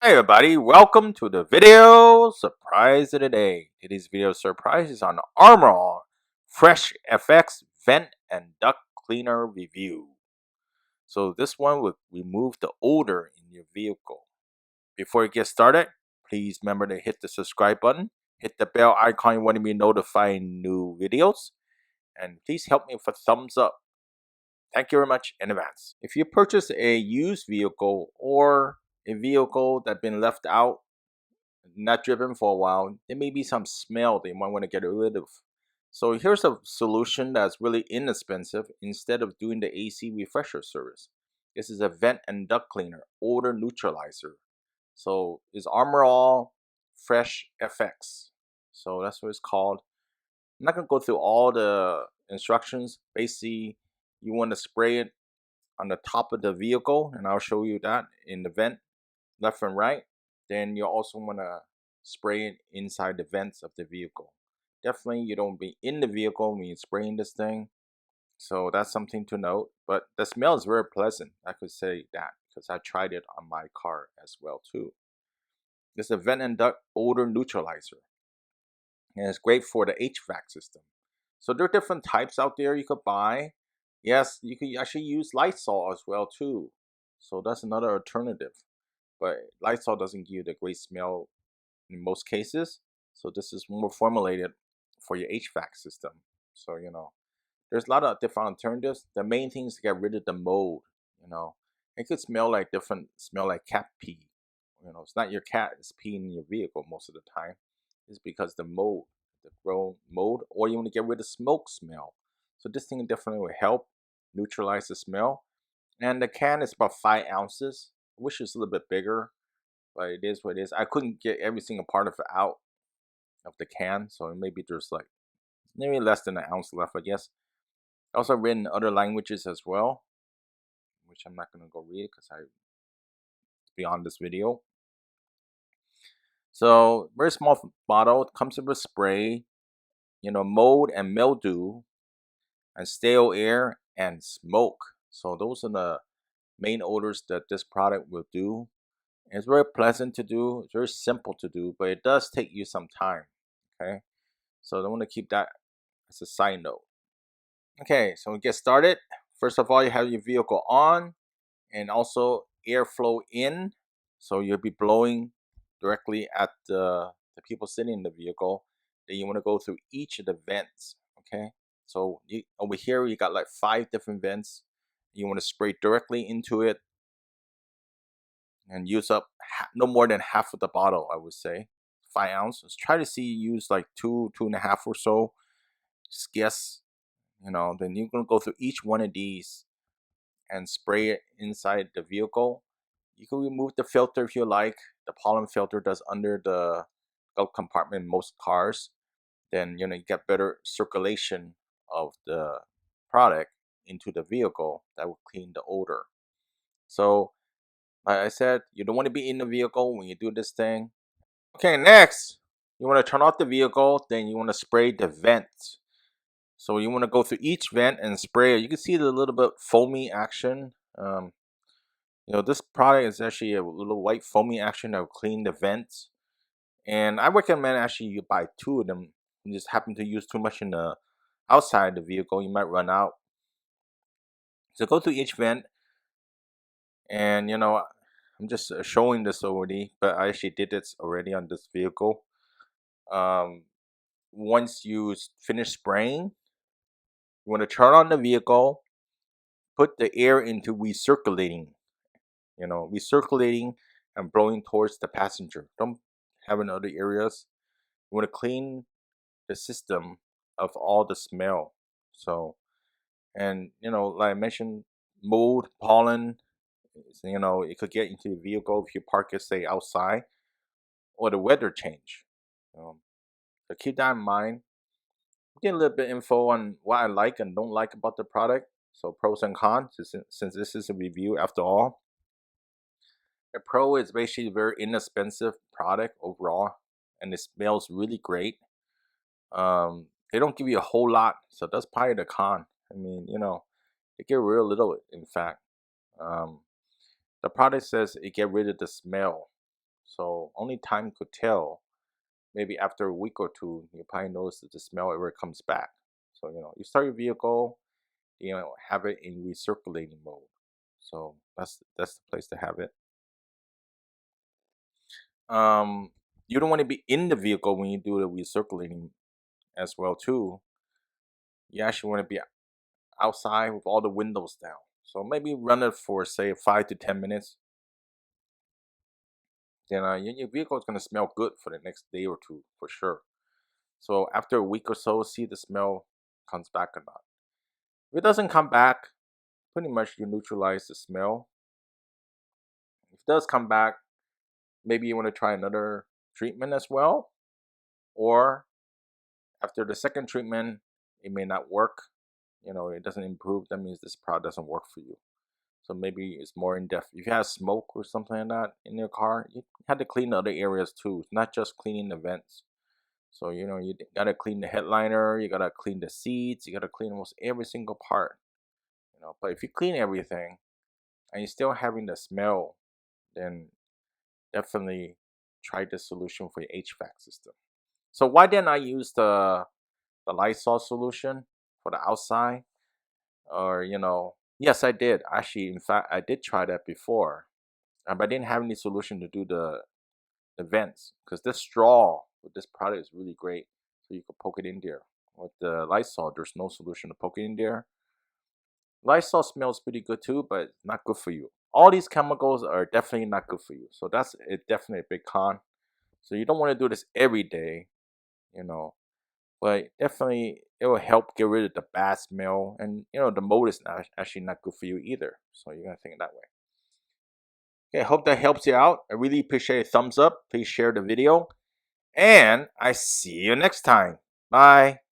Hey everybody, welcome to the video surprise of the day. Today's video surprise is on Armor Freshfx Vent and Duct Cleaner review. So this one will remove the odor in your vehicle. Before you get started, please remember to hit the subscribe button, hit the bell icon you want to be notified new videos, and please help me with a thumbs up. Thank you very much in advance. If you purchase a used vehicle or a vehicle that's been left out, not driven for a while, there may be some smell that you might want to get rid of. So here's a solution that's really inexpensive instead of doing the AC refresher service. This is a vent and duct cleaner, odor neutralizer. So it's Armor All Freshfx. So that's what it's called. I'm not gonna go through all the instructions. Basically, you want to spray it on the top of the vehicle, and I'll show you that in the vent, left and right. Then you also want to spray it inside the vents of the vehicle. Definitely you don't be in the vehicle when you're spraying this thing, so that's something to note. But the smell is very pleasant, I could say that, because I tried it on my car as well too. This is a vent and duct odor neutralizer, and it's great for the HVAC system. So there are different types out there you could buy. Yes, you could actually use Lysol as well too, so that's another alternative. But Lysol doesn't give you the great smell in most cases, so this is more formulated for your HVAC system. So there's a lot of different alternatives. The main thing is to get rid of the mold. It could smell like cat pee. It's not your cat is peeing in your vehicle most of the time. It's because the grown mold, or you want to get rid of smoke smell. So this thing definitely will help neutralize the smell. And the can is about 5 ounces. I wish it was a little bit bigger, but it is what it is. I couldn't get every single part of it out of the can, so maybe there's like maybe less than an ounce left, I guess. Also written in other languages as well, which I'm not gonna go read because it's beyond this video. So very small bottle. It comes with a spray, mold and mildew, and stale air and smoke. So those are the main odors that this product will do. And it's very pleasant to do. It's very simple to do, but it does take you some time. Okay, so I want to keep that as a side note. Okay, so we get started. First of all, you have your vehicle on, and also airflow in. So you'll be blowing directly at the people sitting in the vehicle. Then you want to go through each of the vents. Okay, so over here you got like 5 different vents. You want to spray directly into it and use up no more than half of the bottle, I would say. 5 ounces. Try to see use like 2.5 or so. Just guess. Then you're gonna go through each one of these and spray it inside the vehicle. You can remove the filter if you like. The pollen filter that's under the glove compartment in most cars. Then you get better circulation of the product into the vehicle that will clean the odor. So like I said, you don't want to be in the vehicle when you do this thing. Okay, next you want to turn off the vehicle. Then you want to spray the vents. So you want to go through each vent and spray it. You can see the little bit foamy action. This product is actually a little white foamy action that will clean the vents. And I recommend actually you buy 2 of them. You just happen to use too much in the outside of the vehicle, you might run out. So go through each vent, and I'm just showing this already, but I actually did this already on this vehicle. Once you finish spraying, you want to turn on the vehicle, put the air into recirculating, recirculating and blowing towards the passenger. Don't have in other areas. You want to clean the system of all the smell. So, and like I mentioned, mold, pollen, it could get into the vehicle if you park it, say, outside, or the weather change. So keep that in mind. Get a little bit of info on what I like and don't like about the product. So pros and cons, since this is a review after all. The Pro is basically a very inexpensive product overall, and it smells really great. They don't give you a whole lot, so that's probably the con. I mean, they get real little, in fact. The product says it get rid of the smell. So only time could tell. Maybe after a week or two, you probably notice that the smell ever comes back. So you start your vehicle, have it in recirculating mode. So that's the place to have it. You don't want to be in the vehicle when you do the recirculating as well too. You actually want to be outside with all the windows down. So maybe run it for say 5 to 10 minutes. Then your vehicle is gonna smell good for the next day or two for sure. So after a week or so, see the smell comes back or not. If it doesn't come back, pretty much you neutralize the smell. If it does come back, maybe you want to try another treatment as well. Or after the second treatment, it may not work. It doesn't improve. That means this product doesn't work for you. So maybe it's more in depth. If you have smoke or something like that in your car, you have to clean other areas too. It's not just cleaning the vents. So you gotta clean the headliner, you gotta clean the seats, you gotta clean almost every single part. But if you clean everything and you're still having the smell, then definitely try the solution for your HVAC system. So why didn't I use the Lysol solution for the outside? Or yes, I did actually. In fact, I did try that before, but I didn't have any solution to do the vents because this straw with this product is really great. So you can poke it in there. With the Lysol, there's no solution to poke it in there. Lysol smells pretty good too, but not good for you. All these chemicals are definitely not good for you. So that's definitely a big con. So you don't want to do this every day, you know. But definitely it will help get rid of the bad smell, and the mold is actually not good for you either. So you're gonna think that way. Okay, I hope that helps you out. I really appreciate a thumbs up. Please share the video, and I see you next time. Bye.